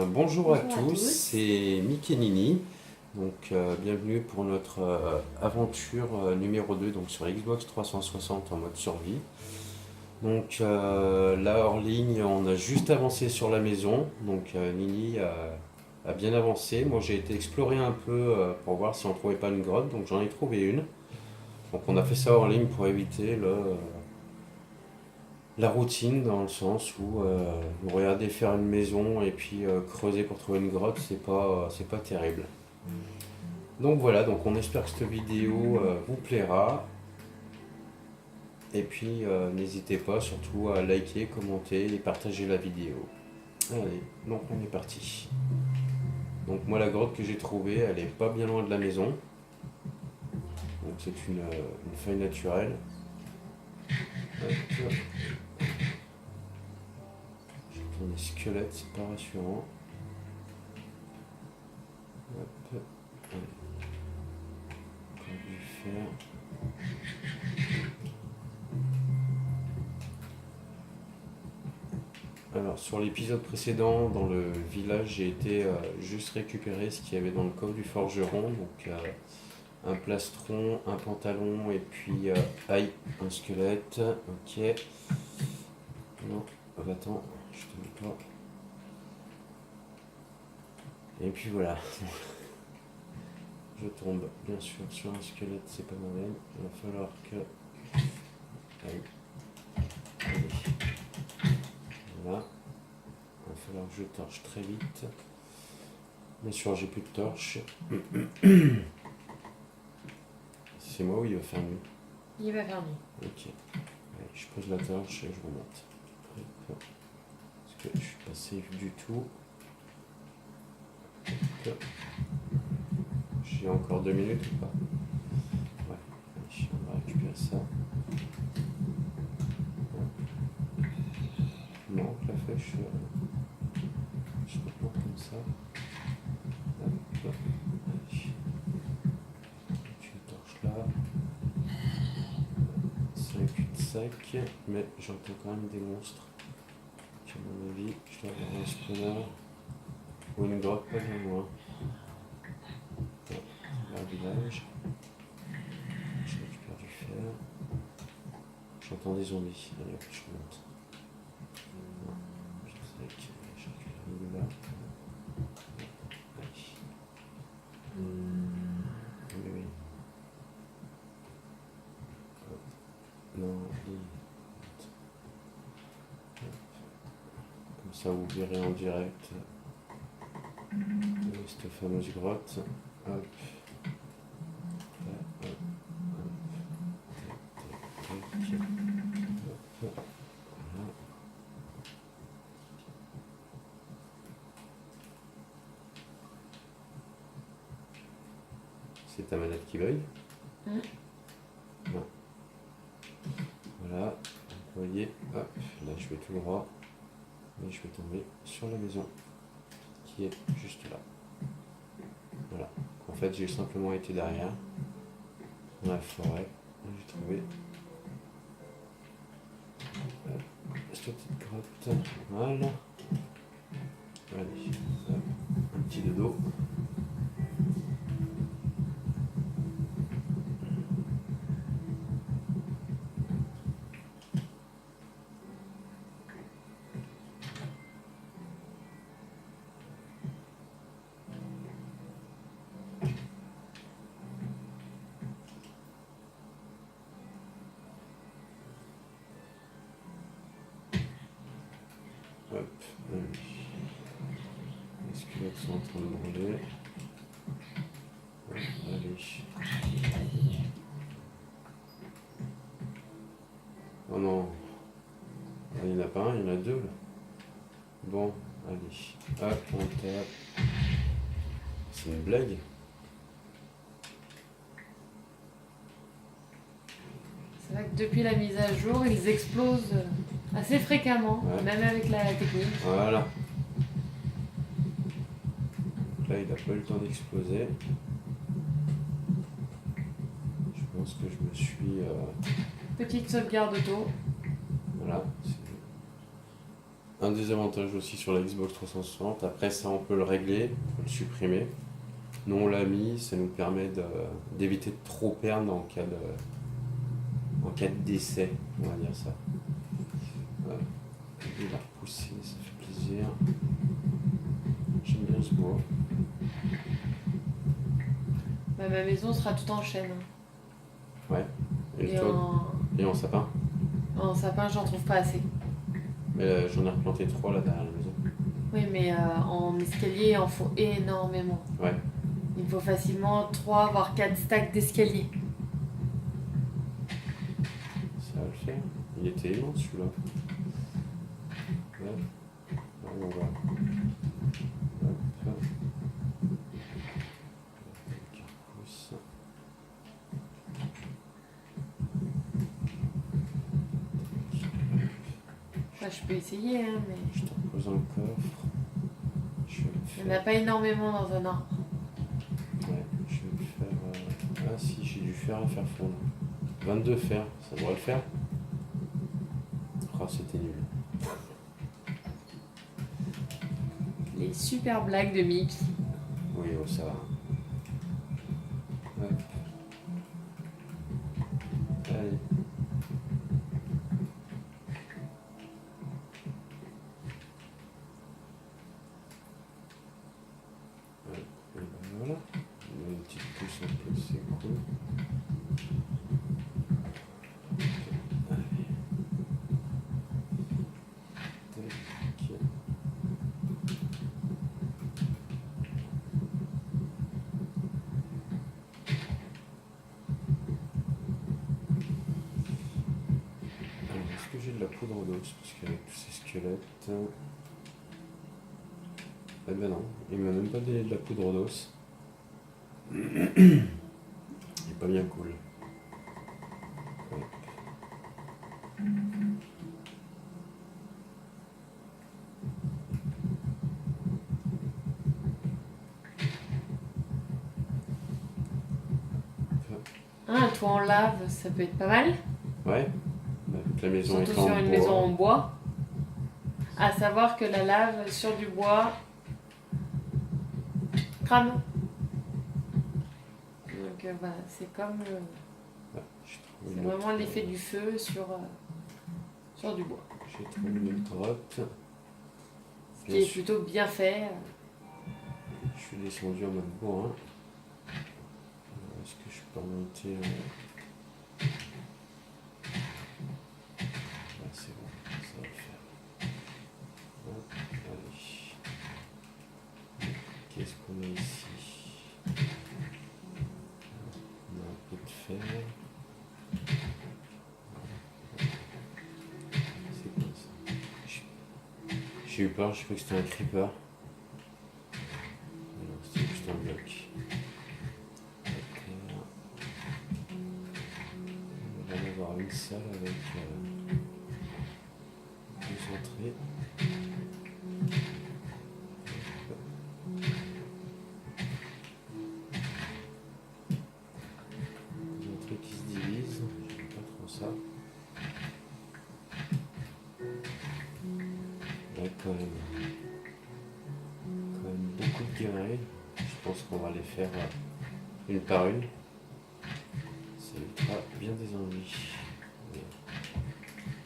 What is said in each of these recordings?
Bonjour à Bonjour à tous, tous. c'est Mick et Nini. Bienvenue pour notre aventure numéro 2 donc, sur Xbox 360 en mode survie. Là hors ligne, on a juste avancé sur la maison. Nini a bien avancé. Moi j'ai été explorer un peu pour voir si on trouvait pas une grotte. Donc j'en ai trouvé une. Donc on a fait ça hors ligne pour éviter la routine, dans le sens où vous regardez faire une maison et puis creuser pour trouver une grotte, c'est pas terrible. Donc voilà, donc on espère que cette vidéo vous plaira. Et puis n'hésitez pas surtout à liker, commenter et partager la vidéo. Allez, donc on est parti. Donc moi la grotte que j'ai trouvée, elle est pas bien loin de la maison. Donc c'est une feuille naturelle. Hop, j'entends des squelettes, c'est pas rassurant. Hop, allez, encore du fer. Alors sur l'épisode précédent, dans le village, j'ai été juste récupérer ce qu'il y avait dans le coffre du forgeron. Un plastron, un pantalon et puis aïe, un squelette. Ok. Non, va-t'en, je te veux pas. Et puis voilà, je tombe bien sûr sur un squelette, c'est pas mauvais. Il va falloir que. Aïe. Allez. Voilà. Il va falloir que je torche très vite. Bien sûr, j'ai plus de torche. C'est moi ou il va faire nuit? Il va faire nuit. Ok. Allez, je pose la torche et je remonte. Hop. Parce que je suis pas safe du tout. Hop. J'ai encore 2 minutes ou pas? Ouais. Allez, on va récupérer ça. Non, la flèche, je reprends comme ça. Hop, hop. Allez. Tu torches là. C'est un cul-de-sac, mais j'entends quand même des monstres. À mon avis, je dois avoir un spawner ou une grotte pas bien loin. Ouais, là, un village. Je récupère du fer. J'entends des zombies. Allez hop, je remonte. Je sais que je récupère le là. Allez. Oui, oui. Hop. Non, comme ça vous verrez en direct cette fameuse grotte. Hop. Là, hop. Tac, tac, hop. Voilà. C'est ta manette qui bug? Non. Voilà. Donc, vous voyez, hop, là je vais tout droit. Et je vais tomber sur la maison qui est juste là. Voilà. En fait, j'ai simplement été derrière, dans la forêt, et j'ai trouvé cette petite grotte. Voilà. Allez, hop, un petit dodo. Hop, allez. Les squelettes sont en train de brûler. Hop, allez. Oh non. Il n'y en a pas un, il y en a deux là. Bon, allez. Hop, on tape. C'est une blague. C'est vrai que depuis la mise à jour, ils explosent assez fréquemment, Ouais. même avec la technique. Voilà. Donc là, il n'a pas eu le temps d'exploser. Je pense que je me suis. Petite sauvegarde auto. Voilà. un des avantages aussi sur la Xbox 360. Après ça, on peut le régler, on peut le supprimer. Nous, on l'a mis, ça nous permet d'éviter de trop perdre en cas de décès, on va dire ça. Voilà. Il a repoussé, ça fait plaisir. J'aime bien ce bois. Bah, ma maison sera tout en chêne. Ouais. Et, Et toi, et en sapin. en sapin, j'en trouve pas assez. Mais j'en ai replanté 3 là derrière la maison. Oui, mais en escalier, il en faut énormément. Ouais. Il faut facilement 3 voire 4 stacks d'escalier. Ça va le faire. Il était immense celui-là. Ouais. On va. Hop. Pousse. Enfin, je peux essayer, hein, mais Je te repose dans le coffre. Je vais le il n'y en a faire. pas énormément dans un arbre. Ouais, je vais le faire. Ah si, j'ai du fer à faire fondre. 22 fers, ça devrait le faire. Oh, c'était nul. Les super blagues de Mickey. Oui, oh, ça va. Hop. Allez. Ouais, et ben voilà. On a une petite pousse en plus, c'est cool. Allez. Tac. Alors, est-ce que j'ai de la poudre d'os? Parce qu'avec tous ces squelettes. Eh ben non, il m'a même pas donné de la poudre d'os. Il est pas bien cool. Hop. Un toit en lave, ça peut être pas mal. Ouais, bah, vu que la maison Surtout est en sur une bois. maison en bois. À savoir que la lave sur du bois crame. Donc voilà, c'est comme Ah, j'ai trouvé c'est une autre- vraiment l'effet du feu sur du bois. J'ai trouvé une autre grotte. Ce qui est plutôt bien fait. Je suis descendu en mode bourrin. Est-ce que je peux remonter Ah, c'est bon, ça va le faire. Hop, allez. Qu'est-ce qu'on a ici? On a un peu de fer. C'est quoi ça? J'ai eu peur, je croyais que c'était un creeper. Non, c'était juste un bloc. On va en avoir une salle avec 2 entrées. Des entrées qui se divisent. J'aime pas trop ça. Là, quand même beaucoup de galeries. Je pense qu'on va les faire une par une. Ça ultra bien des envies.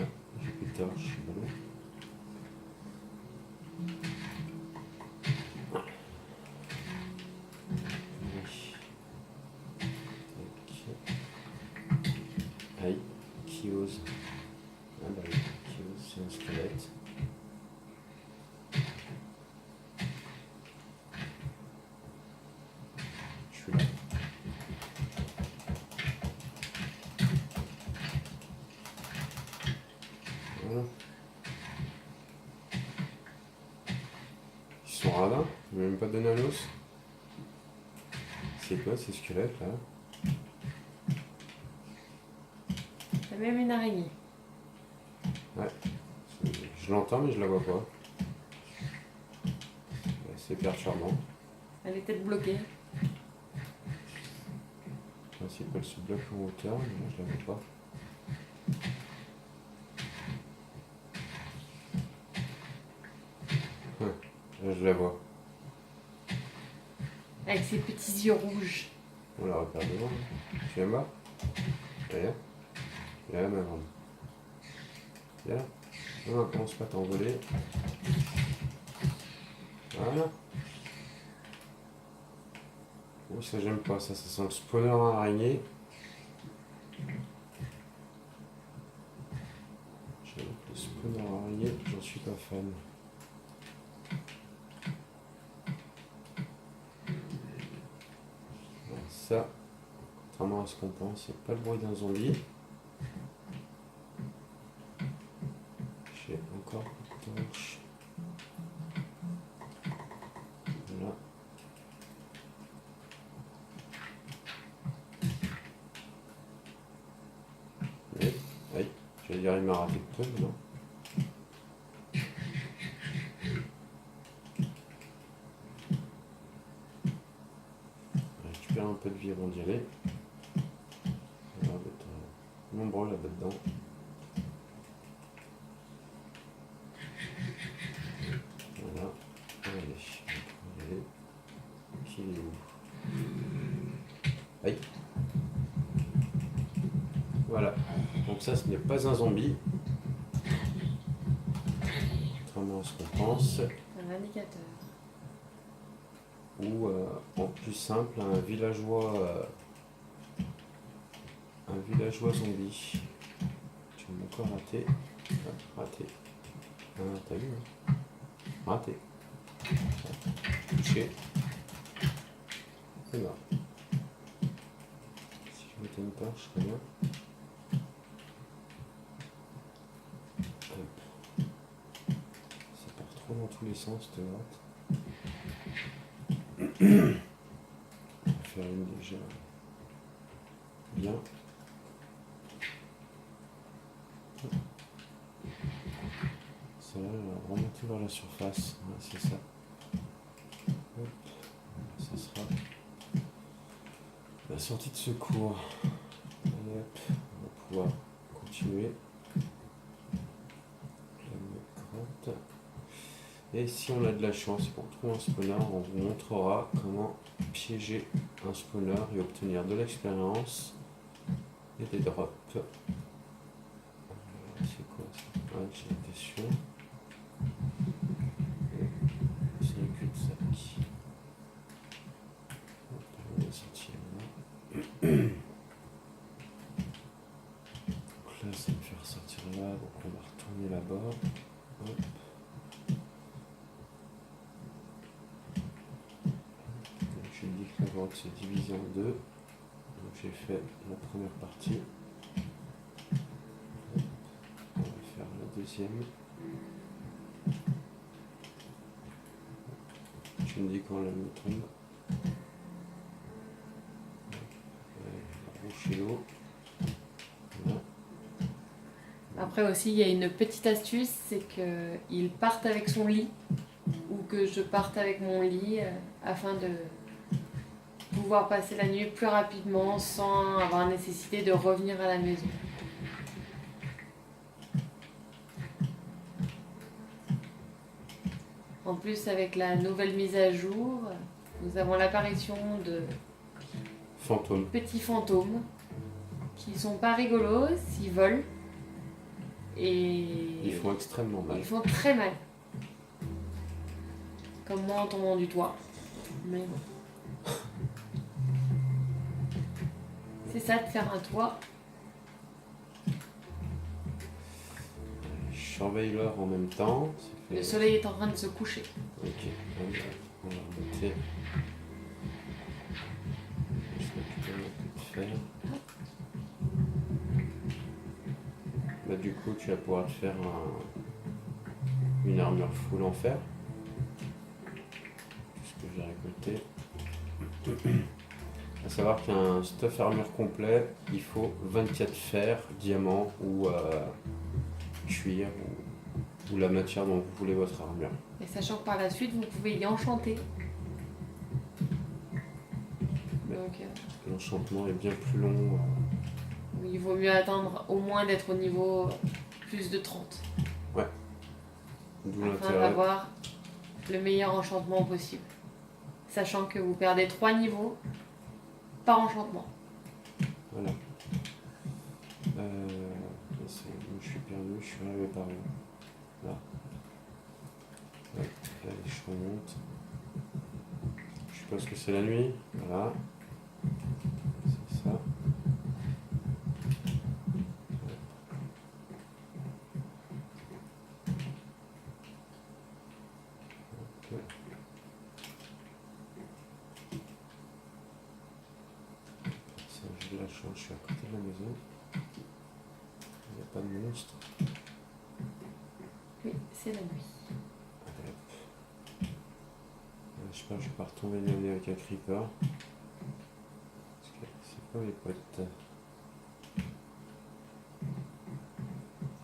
Ah, j'ai plus de torche, je suis ballot. Aïe, qui ose? Ah bah oui, qui ose, c'est un squelette. Je suis là. Voilà. Ils sont radins, ils m'ont même pas donné un os. C'est quoi ces squelettes là? T'as même une araignée. Ouais, je l'entends mais je la vois pas. C'est perturbant. Elle est peut-être bloquée. Le principe elle se bloque en hauteur, mais moi je la vois pas. je la vois. Avec ses petits yeux rouges. On la repère devant. Tu la vois? Regarde. Là, ma grande. Là. Non, commence pas à t'envoler. Voilà. Oh, ça j'aime pas, ça sent le spawner araignée. J'avoue que le spawner araignée, j'en suis pas fan. Alors ça, contrairement à ce qu'on pense, c'est pas le bruit d'un zombie. J'ai encore une torche. Voilà. Mais, aïe, j'allais dire il m'a raté de peu, mais non. Je récupère un peu de vie avant d'y aller. On va être nombreux là-bas dedans. Voilà. Allez, on va y aller. Puis il est où? Aïe. Voilà. Donc ça, ce n'est pas un zombie. Contrairement à ce qu'on pense. Un indicateur. Ou en plus simple, un villageois zombie. Tu m'as encore raté. Ah, raté. Ah, t'as vu, hein? Raté. Touché. C'est mort. Si je mettais une torche, je serais bien. Hop. Ça part trop dans tous les sens, cette droite. On va faire une déjà bien. Celle-là, elle va remonter vers la surface. Ouais, c'est ça. Hop. Ça sera la sortie de secours. Allez, hop. On va pouvoir continuer. La grotte. Et si on a de la chance et qu'on trouve un spawner, on vous montrera comment piéger un spawner et obtenir de l'expérience et des drops. C'est quoi ça? Ah, j'ai été sûr. C'est un cul-de-sac. Hop, on est sorti là. Donc là, ça me fait ressortir là, donc on va retourner là-bas. Hop. J'ai dit que la grotte s'est divisée en deux. Donc j'ai fait la première partie. On va faire la deuxième. Tu me dis quand la me tombe. La rouge et l'eau. Voilà. Après aussi, il y a une petite astuce, c'est qu'ils partent avec son lit ou que je parte avec mon lit afin de pouvoir passer la nuit plus rapidement sans avoir nécessité de revenir à la maison. En plus, avec la nouvelle mise à jour, nous avons l'apparition de Fantôme. petits fantômes qui sont pas rigolos, ils volent et Ils font extrêmement mal. ils font très mal. Comme moi en tombant du toit. Mais bon. C'est ça de faire un toit. Je surveille l'heure en même temps. Ça fait- Le soleil est en train de se coucher. Ok, on va remonter. Je récupère un peu de fer. Bah, du coup, tu vas pouvoir te faire une armure full en fer. Tout ce que j'ai récolté. À savoir qu'un stuff armure complet, il faut 24 fer, diamant ou cuir ou la matière dont vous voulez votre armure. Et sachant que par la suite, vous pouvez y enchanter. Donc, L'enchantement est bien plus long. il vaut mieux attendre au moins d'être au niveau plus de 30. D'où Afin l'intérêt. d'avoir le meilleur enchantement possible. Sachant que vous perdez 3 niveaux par enchantement. Voilà. Je suis perdu, je suis arrivé par là. Là. Ouais, allez, je remonte. Je suppose que c'est la nuit. Voilà. C'est ça. Ok. Ça, j'ai de la chance, je suis à côté de la maison. Il n'y a pas de monstre. Oui, c'est la nuit. Allez, hop. Je sais pas, je vais pas retomber le nez avec un creeper. Parce que c'est pas mes potes.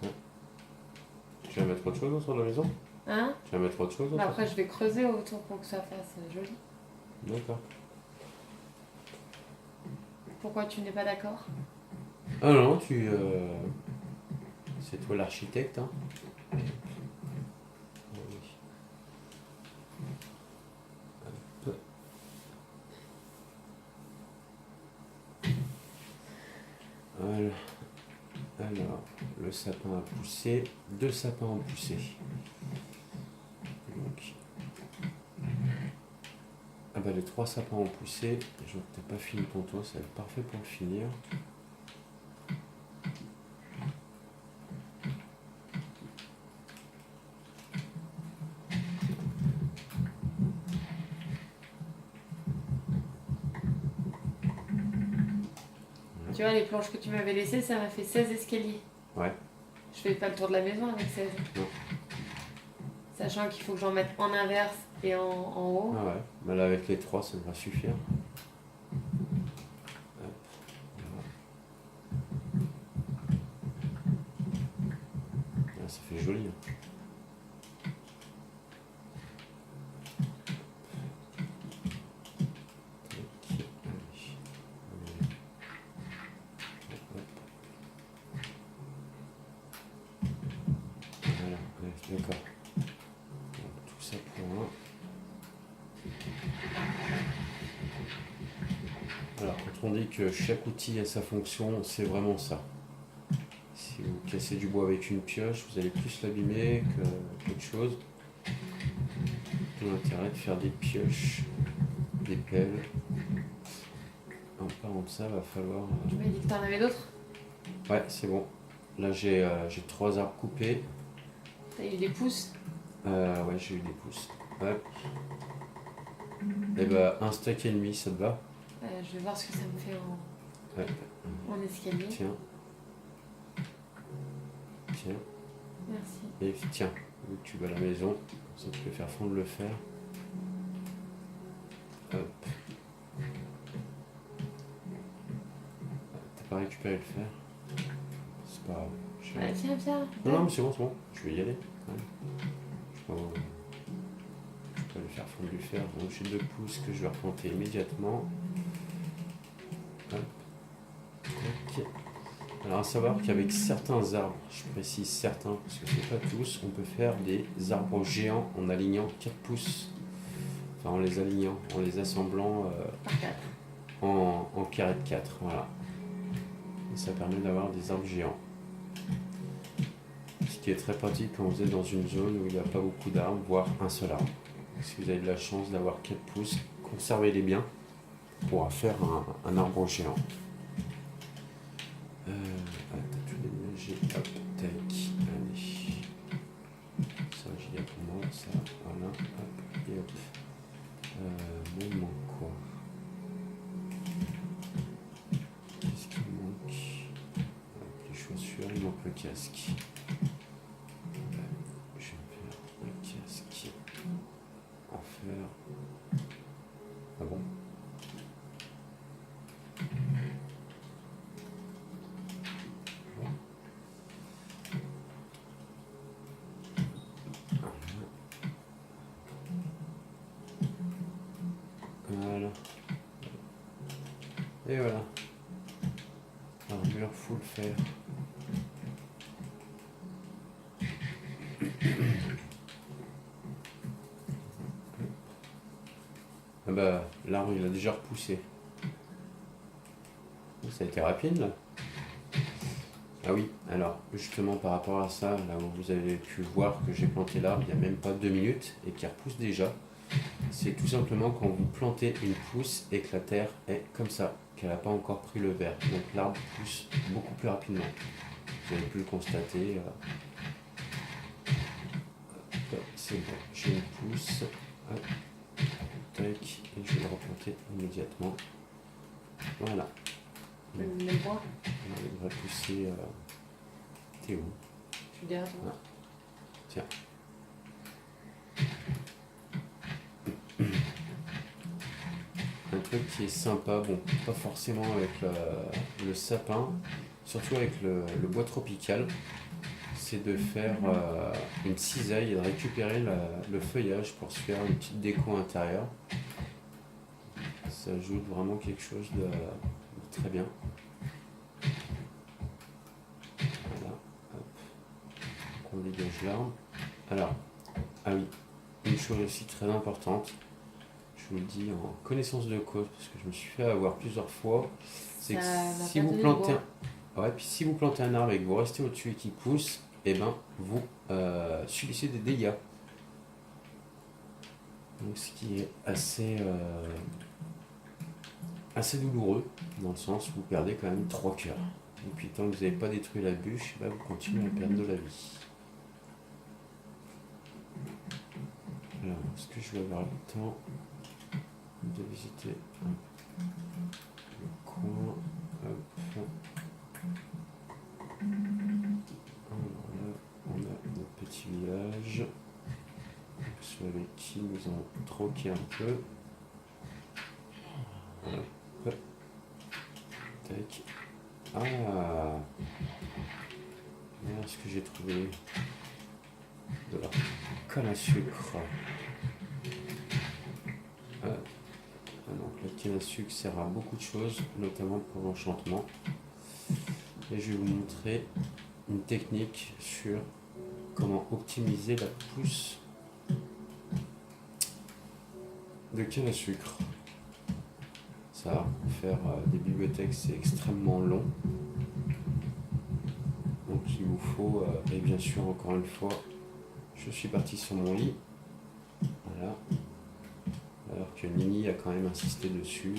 Ouais. Tu vas mettre autre chose autour de la maison? Hein? Tu vas mettre autre chose autour? Bah après, je vais creuser autour pour que ça fasse joli. D'accord. Pourquoi tu n'es pas d'accord? Ah non, c'est toi l'architecte, hein? Oui. Hop. Voilà. Alors, le sapin a poussé, 2 sapins ont poussé. Donc, ah bah les 3 sapins ont poussé. Je vois que t'as pas fini ton toit, ça va être parfait pour le finir. Tu vois, les planches que tu m'avais laissées, ça m'a fait 16 escaliers. Ouais. Je fais pas le tour de la maison avec 16. Non. Sachant qu'il faut que j'en mette en inverse et en haut. Ah ouais, bah là avec les 3 ça devrait suffire. Hop. Ah, ça fait joli. Hein. Voilà, d'accord. Tout ça pour un. Alors, quand on dit que chaque outil a sa fonction, c'est vraiment ça. Si vous cassez du bois avec une pioche, vous allez plus l'abîmer que quelque chose. Tout l'intérêt de faire des pioches, des pelles. En parlant de ça, va falloir. Tu m'as dit que t'en avais d'autres? Ouais, c'est bon. Là, j'ai 3 arbres coupés. T'as eu des pousses? Ouais, j'ai eu des pousses. Hop. Et bah, un stack et demi, ça te va? Je vais voir ce que ça me fait Ouais. en escalier. Tiens. Tiens. Merci. Et puis, tiens, vu que tu vas à la maison, comme ça tu peux faire fondre le fer. Hop. T'as pas récupéré le fer? C'est pas grave. Tiens, viens. Non, mais c'est bon, je vais y aller. Ouais. Je peux aller faire fondre du fer. Donc j'ai 2 pouces que je vais replanter immédiatement. Hop. Tac. Alors à savoir qu'avec certains arbres, je précise certains parce que c'est pas tous, on peut faire des arbres géants en alignant 4 pouces. Enfin en les alignant, en les assemblant Par 4. en carré de 4. Voilà. Et ça permet d'avoir des arbres géants. Ce qui est très pratique quand vous êtes dans une zone où il n'y a pas beaucoup d'arbres, voire un seul arbre. Si vous avez de la chance d'avoir 4 pouces, conservez-les bien pour pouvoir faire un arbre géant. T'as tout déménagé, hop, tac, allez. Ça, j'y ai pour moi, ça, voilà, hop, et hop. Mais il manque quoi? Qu'est-ce qu'il manque? Les chaussures, il manque le casque. Je vais faire le casque. En fer. Ah bon? Voilà. Et voilà. Armure full fer. Ah bah, l'arbre il a déjà repoussé. Ça a été rapide là. Ah oui, alors justement par rapport à ça, là où vous avez pu voir que j'ai planté l'arbre il n'y a même pas 2 minutes et qu'il repousse déjà, c'est tout simplement quand vous plantez une pousse et que la terre est comme ça, qu'elle n'a pas encore pris le verre. Donc l'arbre pousse beaucoup plus rapidement. Vous avez pu le constater. C'est bon, j'ai une pousse. Hop, tac, et je vais le replanter immédiatement. Voilà. Le bois, Il va pousser. T'es où? je suis derrière toi. Tiens. Un truc qui est sympa, bon, pas forcément avec le sapin, surtout avec le bois tropical, c'est de faire une cisaille et de récupérer le feuillage pour se faire une petite déco intérieure. Ça ajoute vraiment quelque chose de très bien. Voilà, hop. On dégage l'arbre. Alors, ah oui, une chose aussi très importante, je vous le dis en connaissance de cause, parce que je me suis fait avoir plusieurs fois, c'est que si vous plantez puis si vous plantez un arbre et que vous restez au-dessus et qu'il pousse, et ben vous subissez des dégâts. Donc ce qui est assez douloureux, dans le sens où vous perdez quand même 3 cœurs. Et puis tant que vous n'avez pas détruit la bûche, vous continuez à perdre de la vie. Alors, est-ce que je vais avoir le temps de visiter le coin? Hop. Alors là, on a notre petit village. Ceux avec qui nous avons troqué un peu. Voilà. Hop. Tac. Ah, merde, ce que j'ai trouvé de la canne à sucre. Donc la canne à sucre sert à beaucoup de choses, notamment pour l'enchantement. Et je vais vous montrer une technique sur comment optimiser la pousse de canne à sucre. Ça, pour faire des bibliothèques, c'est extrêmement long. Donc il vous faut, et bien sûr encore une fois, je suis parti sur mon lit. Voilà. Alors que Nini a quand même insisté dessus.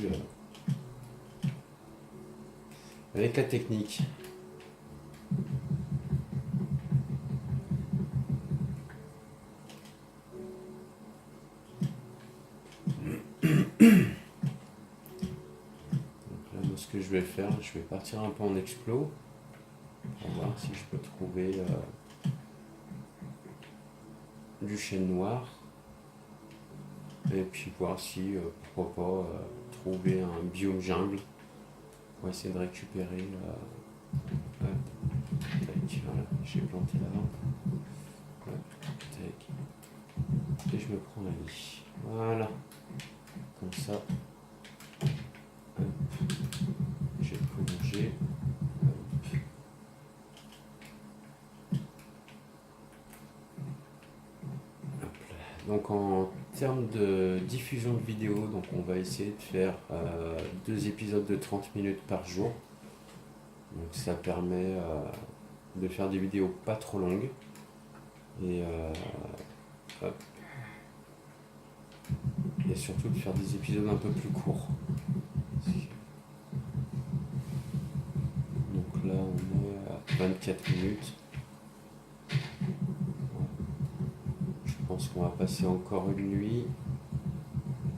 Avec la technique. Ce que je vais faire, je vais partir un peu en explo pour voir si je peux trouver du chêne noir et puis voir si pourquoi pas trouver un biome jungle pour essayer de récupérer voilà, j'ai planté là et je me prends la vie, voilà, comme ça. J'ai prolongé. Donc en termes de diffusion de vidéos, donc on va essayer de faire 2 épisodes de 30 minutes par jour. Donc ça permet de faire des vidéos pas trop longues. Et surtout de faire des épisodes un peu plus courts. Donc là on est à 24 minutes. Je pense qu'on va passer encore une nuit. Et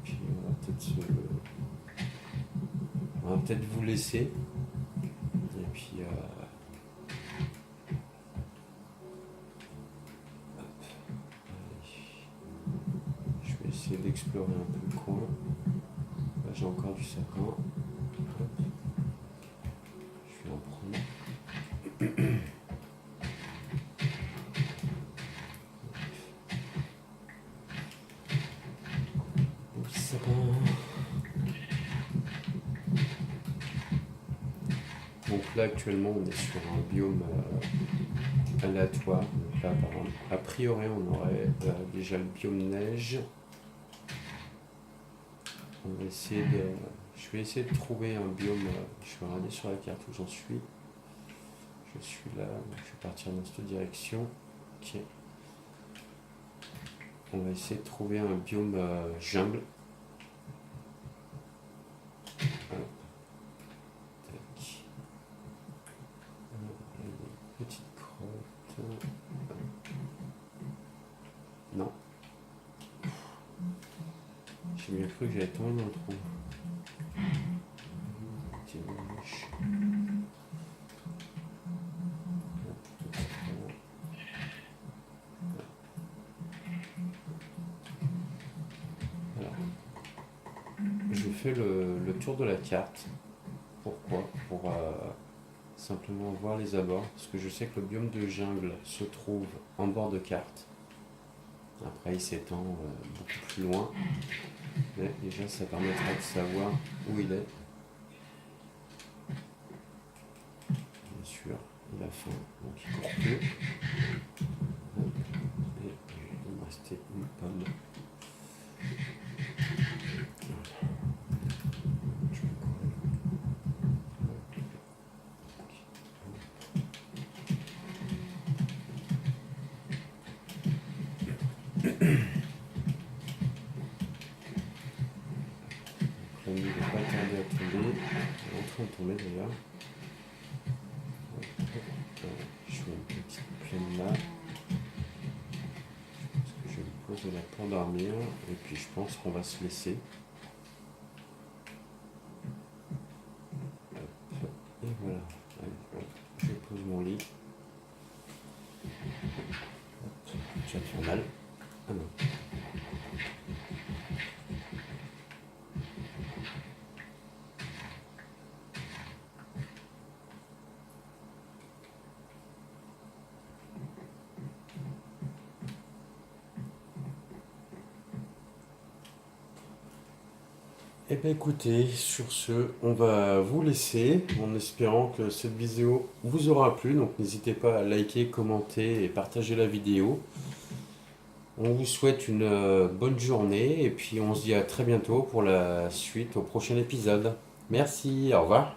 puis on va peut-être vous laisser. Et puis je vais essayer d'explorer un peu le coin. Là j'ai encore du sapin. Hop. Je vais en prendre. Donc là actuellement on est sur un biome aléatoire. Donc là par exemple, a priori on aurait déjà le biome neige. On va essayer de... Je vais essayer de trouver un biome. Je vais regarder sur la carte où j'en suis. Je suis là, je vais partir dans cette direction. Ok. On va essayer de trouver un biome jungle. Hop. Tac. Une petite crotte. Non. J'ai bien cru que j'allais tomber dans le trou. Petite mouche. Alors, je fais le tour de la carte. Pourquoi? Pour simplement voir les abords. Parce que je sais que le biome de jungle se trouve en bord de carte. Après, il s'étend beaucoup plus loin. Mais déjà, ça permettra de savoir où il est. Bien sûr, il a faim, donc il court plus. Et il me restait une pomme. La nuit n'est pas tardée à tomber. Elle est en train de tomber d'ailleurs. Je fais une petite plaine là. Je pense que je vais me poser là pour dormir. Et puis je pense qu'on va se laisser. Hop. Et voilà. Allez, hop. Je pose mon lit. Hop. Ça te fait mal. Ah non. Eh bien écoutez, sur ce, on va vous laisser en espérant que cette vidéo vous aura plu. Donc n'hésitez pas à liker, commenter et partager la vidéo. On vous souhaite une bonne journée et puis on se dit à très bientôt pour la suite au prochain épisode. Merci, au revoir.